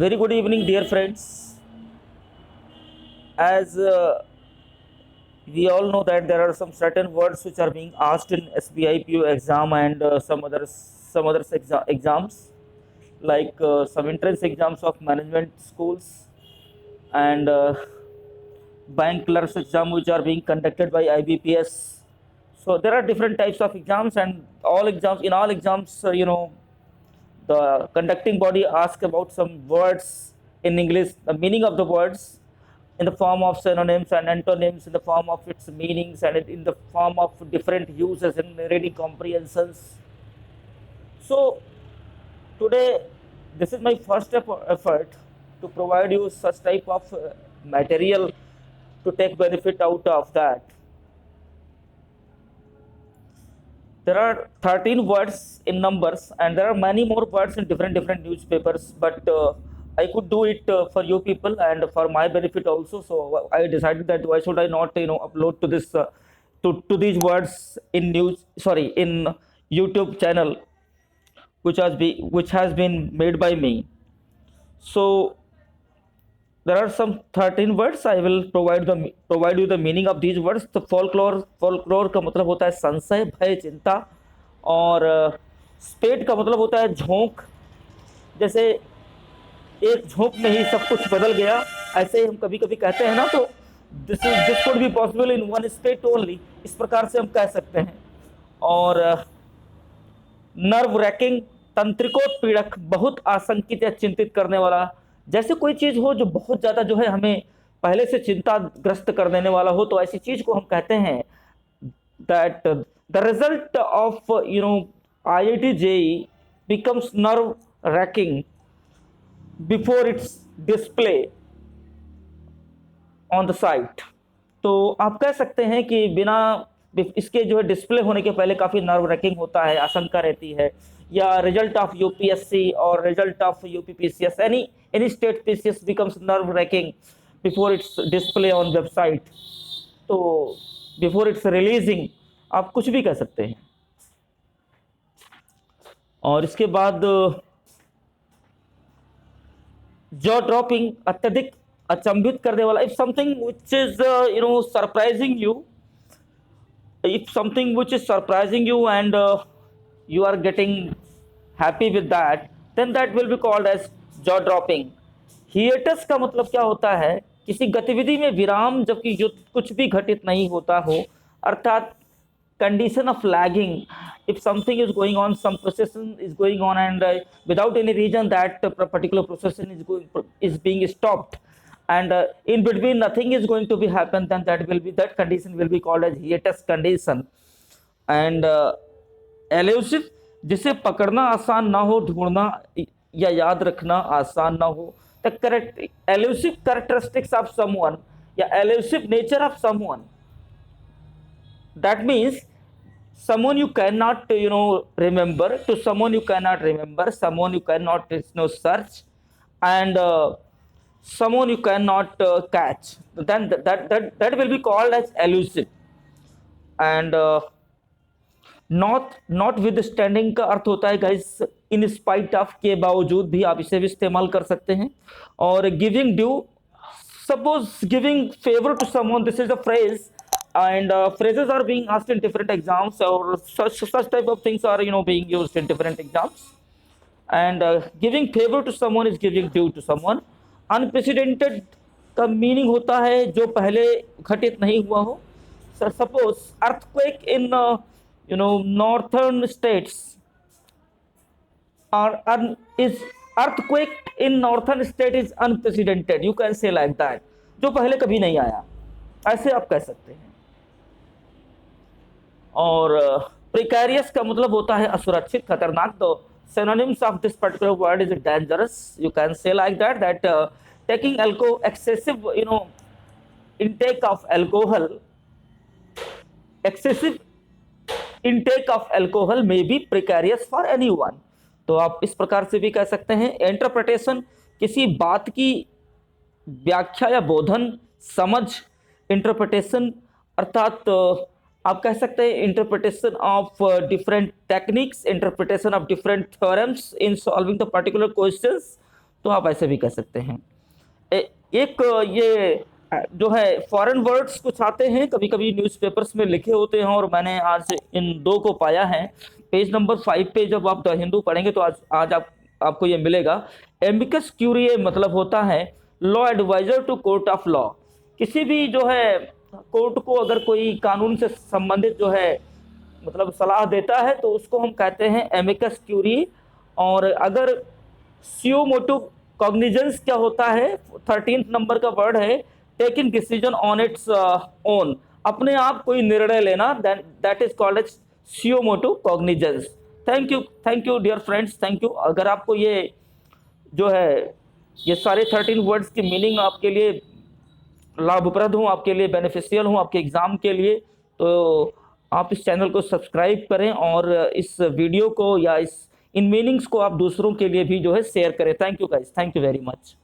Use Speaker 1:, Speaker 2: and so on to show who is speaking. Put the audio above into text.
Speaker 1: Very good evening, dear friends. As we all know that there are some certain words which are being asked in SBI PO exam and some other exams, like some entrance exams of management schools and bank clerks exam which are being conducted by IBPS. So there are different types of exams, and all exams, the conducting body asks about some words in English, the meaning of the words in the form of synonyms and antonyms, in the form of its meanings, and in the form of different uses in reading comprehensions. So today, this is my first effort to provide you such type of material to take benefit out of that. There are 13 words in numbers, and there are many more words in different newspapers, but I could do it for you people and for my benefit also. So I decided that why should I not upload to this to these words in news, sorry, in YouTube channel, which has been made by me. So there are some 13 words. I will provide you the meaning of these words. तो folklore का मतलब होता है संशय, भय, चिंता, और स्पेट का मतलब होता है झोंक। जैसे एक झोंक में ही सब कुछ बदल गया, ऐसे ही हम कभी कभी कहते हैं ना, तो this could be possible in one स्पेट only, इस प्रकार से हम कह सकते हैं। और नर्व रैकिंग, तंत्रिकोत्पीड़क, बहुत आशंकित या चिंतित करने वाला। जैसे कोई चीज हो जो बहुत ज्यादा जो है हमें पहले से चिंताग्रस्त कर देने वाला हो, तो ऐसी चीज को हम कहते हैं that the result of IIT JEE becomes nerve wracking before its display on the site। तो आप कह सकते हैं कि बिना इसके जो है डिस्प्ले होने के पहले काफ़ी नर्व रैकिंग होता है, आशंका रहती है। या रिजल्ट ऑफ यूपीएससी और result of UPPCS, any state PCS becomes nerve ranking before it's display on website. तो बिफोर इट्स रिलीजिंग, आप कुछ भी कह सकते हैं। और इसके बाद जॉ ड्रॉपिंग, अत्यधिक अचंभित करने वाला। If something which is surprising you, if something which is surprising you and you are getting happy with that, then that will be called as jaw dropping। hiatus का मतलब क्या होता है? किसी गतिविधि में विराम, जबकि जो कुछ भी घटित नहीं होता हो, अर्थात condition of lagging। if something is going on, some procession is going on, and without any reason that particular procession is being stopped, and in between nothing is going to be happen, then that condition will be called as hiatus condition। and elusive, जिसे पकड़ना आसान ना हो, ढूंढना या याद रखना आसान ना हो। the correct elusive characteristics of someone या elusive nature of someone, that means someone you cannot remember, to someone you cannot remember, someone you cannot search, and someone you cannot catch, then that will be called as elusive। and not withstanding का अर्थ होता है guys in spite of, के बावजूद भी, आप इसे भी इस्तेमाल कर सकते हैं। और giving due, suppose giving favour to someone, this is a phrase, and phrases are being asked in different exams, or such type of things are being used in different exams। and giving favor to someone is giving due to someone। unprecedented का meaning होता है जो पहले घटित नहीं हुआ हो। Suppose earthquake in northern states is earthquake in northern state is unprecedented, you can say like that, जो पहले कभी नहीं आया, ऐसे आप कह सकते हैं। और प्रिकैरियस का मतलब होता है असुरक्षित, खतरनाक। तो synonyms of this particular word is dangerous, you can say like that taking excessive intake of alcohol, excessive intake of alcohol may be precarious for anyone। तो आप इस प्रकार से भी कह सकते हैं। इंटरप्रिटेशन, किसी बात की व्याख्या या बोधन, समझ। इंटरप्रिटेशन अर्थात आप कह सकते हैं interpretation of different techniques, interpretation of different theorems in solving the particular questions. तो आप ऐसे भी कर सकते हैं। एक ये जो है फॉरेन वर्ड्स कुछ आते हैं, कभी-कभी न्यूज़पेपर्स में लिखे होते हैं और मैंने आज इन 2 को पाया है। पेज नंबर 5 पे जब आप द हिंदू पढ़ेंगे तो आज आज आपको ये मिलेगा। एमिकस क्यूरिए मतलब होता है law adviser to court of law. किसी भी जो है कोर्ट को अगर कोई कानून से संबंधित जो है मतलब सलाह देता है तो उसको हम कहते हैं एमिकस क्यूरी। और अगर सुयो मोटो कॉग्निजेंस क्या होता है, 13th नंबर का वर्ड है taking decision on its own, अपने आप कोई निर्णय लेना, that is called as suo motu cognizance. Thank you dear friends, thank you. अगर आपको ये जो है ये सारे 13 वर्ड्स की मीनिंग आपके लिए लाभप्रद हूँ, आपके लिए बेनिफिशियल हूँ, आपके एग्ज़ाम के लिए, तो आप इस चैनल को सब्सक्राइब करें और इस वीडियो को या इस इन मीनिंग्स को आप दूसरों के लिए भी जो है शेयर करें। Thank you guys, thank you very much.